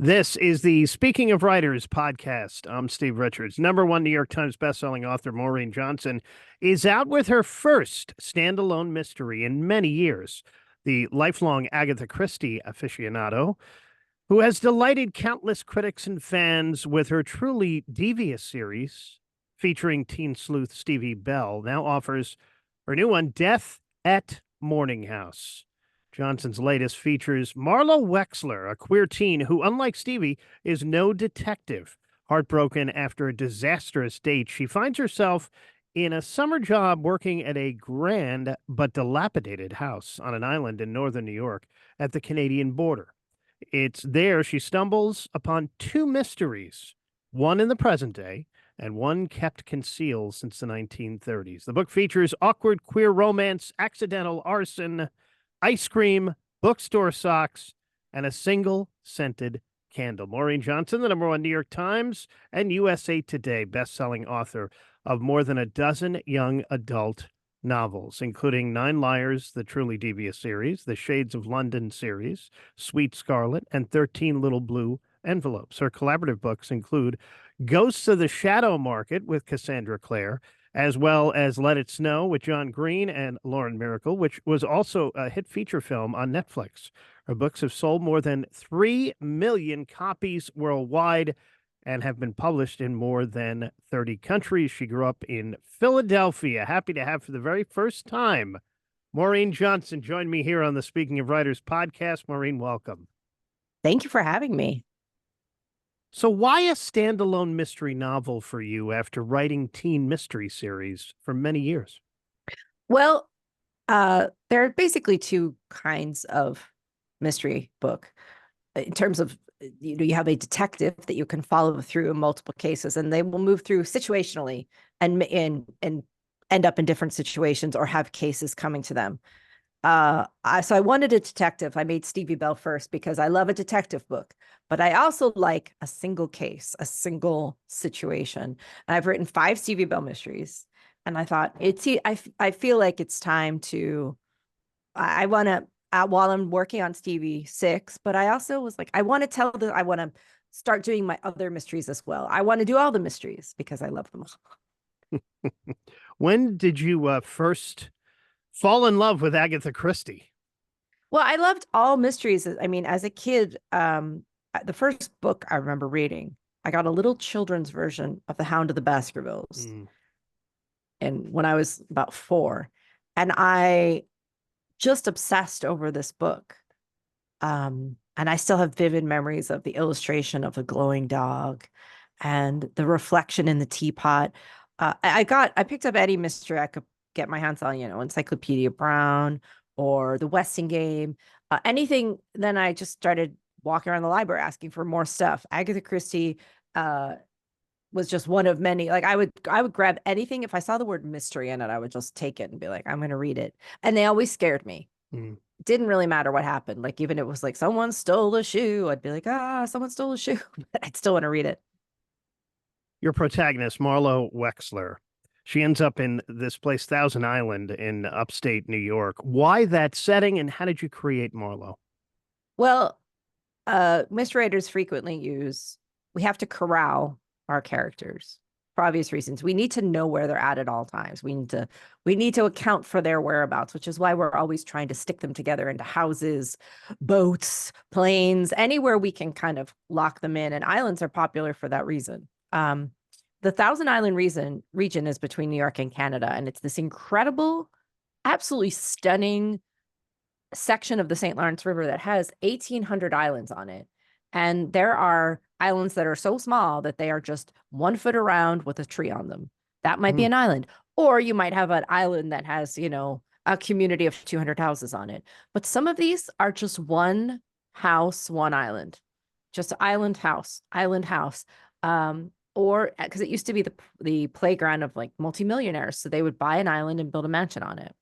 This is the Speaking of Writers podcast. I'm Steve Richards. Number one New York Times bestselling author Maureen Johnson is out with her first standalone mystery in many years. The lifelong Agatha Christie aficionado, who has delighted countless critics and fans with her Truly Devious series featuring teen sleuth Stevie Bell, now offers her new one, Death at Morning House. Johnson's latest features Marlowe Wexler, a queer teen who, unlike Stevie, is no detective. Heartbroken after a disastrous date, she finds herself in a summer job working at a grand but dilapidated house on an island in northern New York at the Canadian border. It's there she stumbles upon two mysteries, one in the present day and one kept concealed since the 1930s. The book features awkward queer romance, accidental arson, ice cream, bookstore socks, and a single scented candle. Maureen Johnson, the number one New York Times and USA Today best-selling author of more than a dozen young adult novels, including Nine Liars, the Truly Devious series, the Shades of London series, Sweet Scarlett, and 13 Little Blue Envelopes. Her collaborative books include Ghosts of the Shadow Market with Cassandra Clare, as well as Let It Snow with John Green and Lauren Miracle, which was also a hit feature film on Netflix. Her books have sold more than 3 million copies worldwide and have been published in more than 30 countries. She grew up in Philadelphia. Happy to have for the very first time Maureen Johnson join me here on the Speaking of Writers podcast. Maureen, welcome. Thank you for having me. So why a standalone mystery novel for you after writing teen mystery series for many years? Well, there are basically two kinds of mystery book. In terms of, you have a detective that you can follow through multiple cases, and they will move through situationally and end up in different situations or have cases coming to them. So I wanted a detective. I made Stevie Bell first because I love a detective book, but I also like a single case, a single situation. And I've written 5 Stevie Bell mysteries, and I thought I feel like it's time to, I want to, while I'm working on Stevie 6, but I also was like, I want to I want to start doing my other mysteries as well. I want to do all the mysteries because I love them all. When did you first fall in love with Agatha Christie? Well, I loved all mysteries. I mean, as a kid, the first book I remember reading, I got a little children's version of The Hound of the Baskervilles. And when I was about 4, and I just obsessed over this book. And I still have vivid memories of the illustration of the glowing dog and the reflection in the teapot. I picked up any mystery I could get my hands on, Encyclopedia Brown or the Westingame, anything. Then I just started walking around the library asking for more stuff. Agatha Christie was just one of many. Like I would grab anything. If I saw the word mystery in it, I would just take it and be like, I'm going to read it. And they always scared me. It didn't really matter what happened. Like even it was like someone stole a shoe, I'd be like, someone stole a shoe. But I'd still want to read it. Your protagonist, Marlowe Wexler, she ends up in this place, Thousand Island in upstate New York. Why that setting, and how did you create Marlowe? Well, mystery writers frequently we have to corral our characters for obvious reasons. We need to know where they're at all times. We need to account for their whereabouts, which is why we're always trying to stick them together into houses, boats, planes, anywhere we can kind of lock them in. And islands are popular for that reason. The Thousand Island region is between New York and Canada, and it's this incredible, absolutely stunning section of the St. Lawrence River that has 1,800 islands on it. And there are islands that are so small that they are just 1 foot around with a tree on them. That might be an island. Or you might have an island that has, a community of 200 houses on it. But some of these are just one house, one island, just island house. Or because it used to be the playground of like multimillionaires. So they would buy an island and build a mansion on it.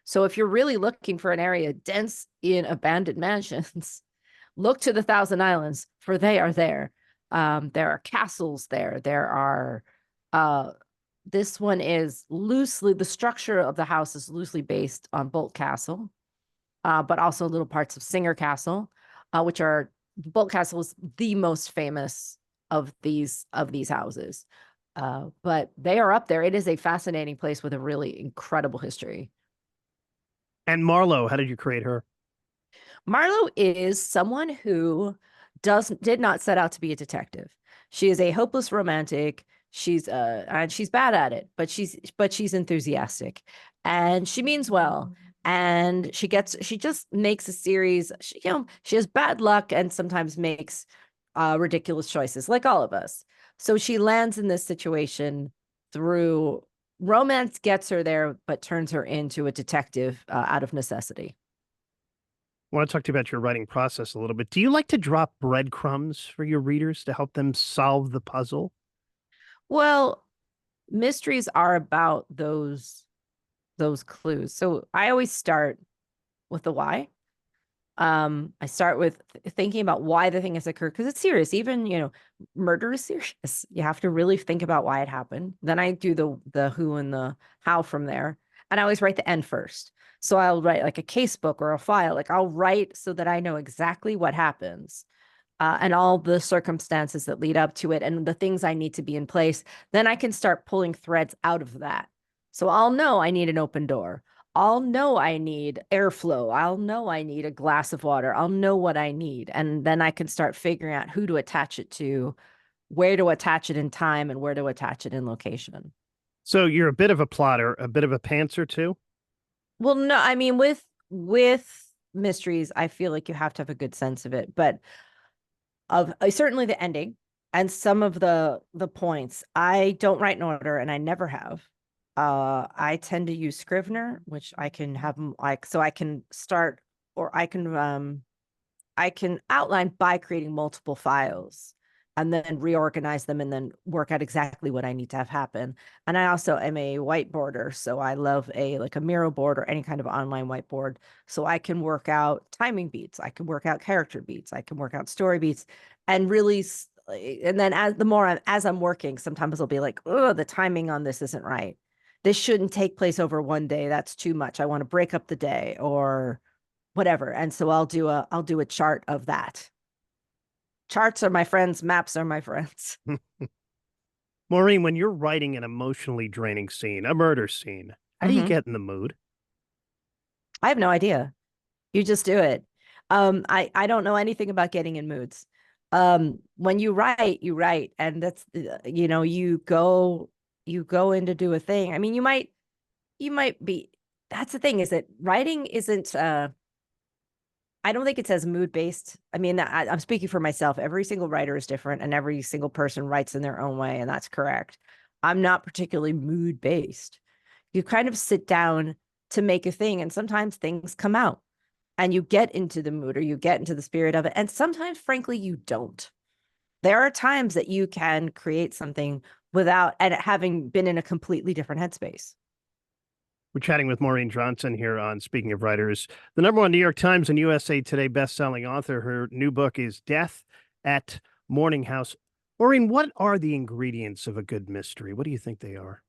So if you're really looking for an area dense in abandoned mansions, look to the Thousand Islands, for they are there. There are castles there. There are, this one is the structure of the house is loosely based on Bolt Castle, but also little parts of Singer Castle, which are Boldt Castle is the most famous of these houses. But they are up there. It is a fascinating place with a really incredible history. And Marlowe, how did you create her? Marlowe is someone who did not set out to be a detective. She is a hopeless romantic. She's and she's bad at it, but she's enthusiastic, and she means well. And she just makes a series. She has bad luck and sometimes makes ridiculous choices, like all of us. So she lands in this situation through romance, gets her there, but turns her into a detective out of necessity. I want to talk to you about your writing process a little bit. Do you like to drop breadcrumbs for your readers to help them solve the puzzle? Well, mysteries are about those clues. So I always start with the why. I start with thinking about why the thing has occurred because it's serious. Even, murder is serious. You have to really think about why it happened. Then I do the who and the how from there. And I always write the end first. So I'll write like a case book or a file. Like I'll write so that I know exactly what happens. And all the circumstances that lead up to it and the things I need to be in place, then I can start pulling threads out of that. So I'll know I need an open door. I'll know I need airflow. I'll know I need a glass of water. I'll know what I need. And then I can start figuring out who to attach it to, where to attach it in time, and where to attach it in location. So you're a bit of a plotter, a bit of a pantser too? Well, no, I mean, with mysteries, I feel like you have to have a good sense of it. But of certainly the ending and some of the points. I don't write in order, and I never have. I tend to use Scrivener, which I can have them like so I can start or I can outline by creating multiple files and then reorganize them and then work out exactly what I need to have happen. And I also am a whiteboarder, so I love a like a Miro board or any kind of online whiteboard. So I can work out timing beats, I can work out character beats, I can work out story beats, and really. And then as I'm working, sometimes I'll be like, oh, the timing on this isn't right. This shouldn't take place over one day. That's too much. I want to break up the day or whatever. And so I'll do a chart of that. Charts are my friends, maps are my friends. Maureen, when you're writing an emotionally draining scene, a murder scene, how do you Mm-hmm. get in the mood? I have no idea. You just do it. I don't know anything about getting in moods. When you write, and that's you go in to do a thing. I mean, you might be. That's the thing is that writing isn't. I don't think it's as mood based. I mean, I'm speaking for myself. Every single writer is different, and every single person writes in their own way, and that's correct. I'm not particularly mood based. You kind of sit down to make a thing, and sometimes things come out and you get into the mood or you get into the spirit of it. And sometimes, frankly, you don't. There are times that you can create something without and having been in a completely different headspace. We're chatting with Maureen Johnson here on Speaking of Writers, the number one New York Times and USA Today best-selling author. Her new book is Death at Morning House. Maureen, what are the ingredients of a good mystery? What do you think they are?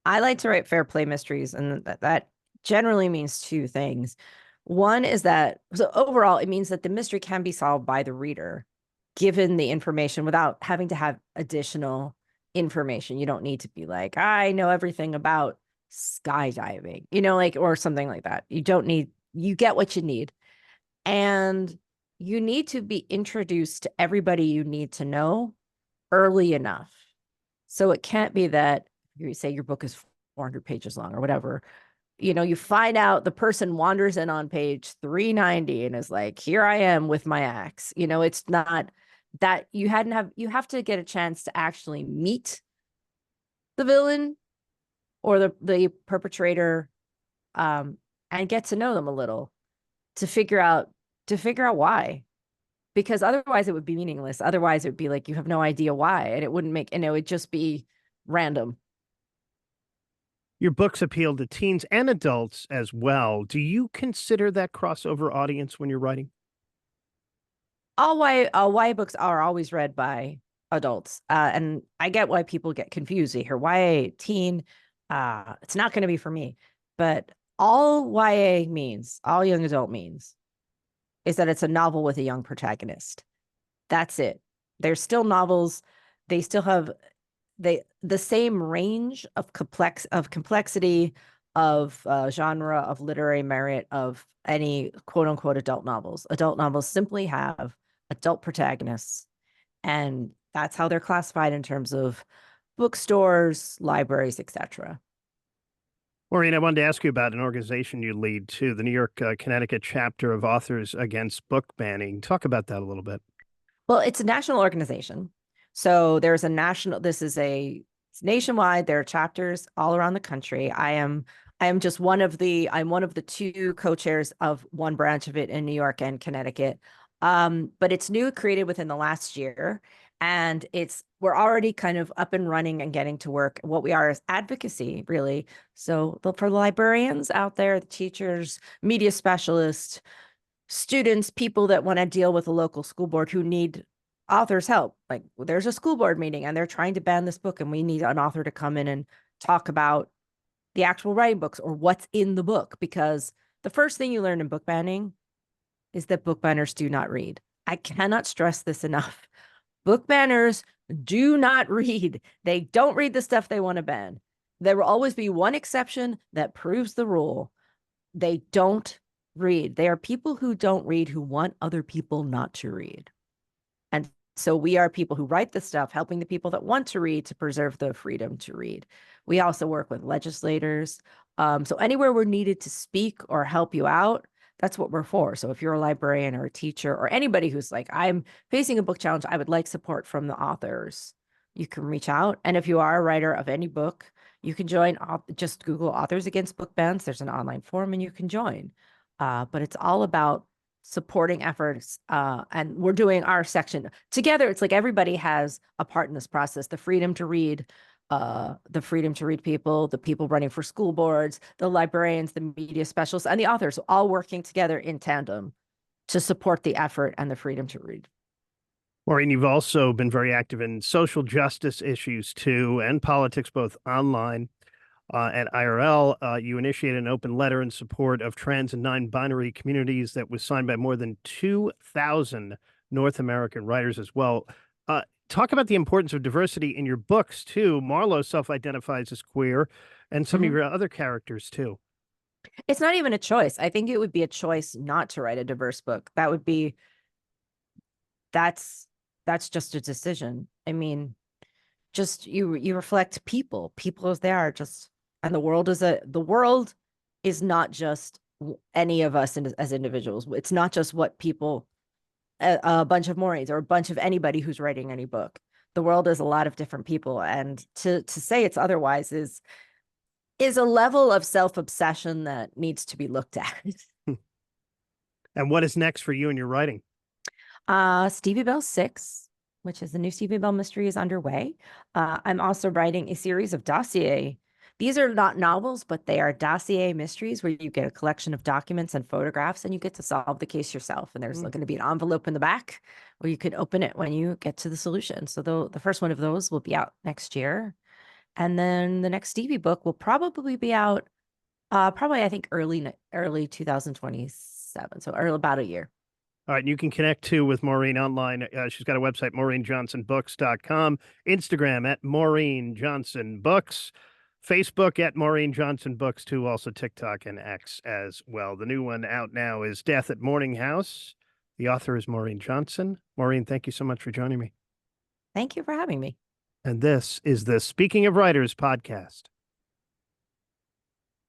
I like to write fair play mysteries, and that generally means two things. One is that, so overall, it means that the mystery can be solved by the reader, given the information without having to have additional information. You don't need to be like, I know everything about skydiving, like, or something like that. You get what you need. And you need to be introduced to everybody you need to know early enough. So it can't be that you say your book is 400 pages long or whatever. You find out the person wanders in on page 390 and is like, here I am with my axe. It's not that you have to get a chance to actually meet the villain or the perpetrator, and get to know them a little to figure out why. Because otherwise it would be meaningless. Otherwise it would be like you have no idea why, and it wouldn't make, and it would just be random. Your books appeal to teens and adults as well. Do you consider that crossover audience when you're writing? All YA books are always read by adults, and I get why people get confused. They hear YA teen, it's not going to be for me, but all YA means all young adult means is that it's a novel with a young protagonist. That's it. They're still novels. They still have the same range of complexity, of genre, of literary merit, of any quote unquote adult novels. Adult novels simply have adult protagonists, and that's how they're classified in terms of bookstores, libraries, etc. Maureen, I wanted to ask you about an organization you lead too, the New York, Connecticut chapter of Authors Against Book Banning. Talk about that a little bit. Well, it's a national organization. So there's a national, it's nationwide. There are chapters all around the country. I am just I'm one of the two co-chairs of one branch of it in New York and Connecticut. But it's new, created within the last year. And we're already kind of up and running and getting to work. What we are is advocacy, really. So for the librarians out there, the teachers, media specialists, students, people that want to deal with a local school board who need authors' help. Like there's a school board meeting and they're trying to ban this book, and we need an author to come in and talk about the actual writing books or what's in the book. Because the first thing you learn in book banning is that book banners do not read. I cannot stress this enough. Book banners do not read. They don't read the stuff they want to ban. There will always be one exception that proves the rule. They don't read. They are people who don't read, who want other people not to read. And so we are people who write the stuff, helping the people that want to read to preserve the freedom to read. We also work with legislators. So anywhere we're needed to speak or help you out, that's what we're for. So if you're a librarian or a teacher or anybody who's like, I'm facing a book challenge, I would like support from the authors, you can reach out. And if you are a writer of any book, you can join. Just Google Authors Against Book Bans. There's an online forum and you can join. But it's all about supporting efforts. And we're doing our section together. It's like everybody has a part in this process. The freedom to read people, the people running for school boards, the librarians, the media specialists, and the authors, all working together in tandem to support the effort and the freedom to read. Maureen, you've also been very active in social justice issues too, and politics, both online at IRL. You initiated an open letter in support of trans and non-binary communities that was signed by more than 2,000 North American writers as well. Talk about the importance of diversity in your books too. Marlowe self-identifies as queer, and some of your other characters too. It's not even a choice. I think it would be a choice not to write a diverse book. That's just a decision. I mean, just you reflect people as they are, just, and the world is not just any of us as individuals. It's not just what people, a bunch of Maureens or a bunch of anybody who's writing any book. The world is a lot of different people, and to say it's otherwise is a level of self-obsession that needs to be looked at. And what is next for you in your writing? Stevie Bell 6, which is the new Stevie Bell mystery, is underway. I'm also writing a series of dossier. These are not novels, but they are dossier mysteries where you get a collection of documents and photographs and you get to solve the case yourself. And there's going to be an envelope in the back where you can open it when you get to the solution. So the first one of those will be out next year. And then the next Stevie book will probably be out, I think early 2027. So about a year. All right, and you can connect too with Maureen online. She's got a website, MaureenJohnsonBooks.com, Instagram at Maureen Johnson Books, Facebook at Maureen Johnson Books too, also TikTok and X as well. The new one out now is Death at Morning House. The author is Maureen Johnson. Maureen, thank you so much for joining me. Thank you for having me. And this is the Speaking of Writers podcast.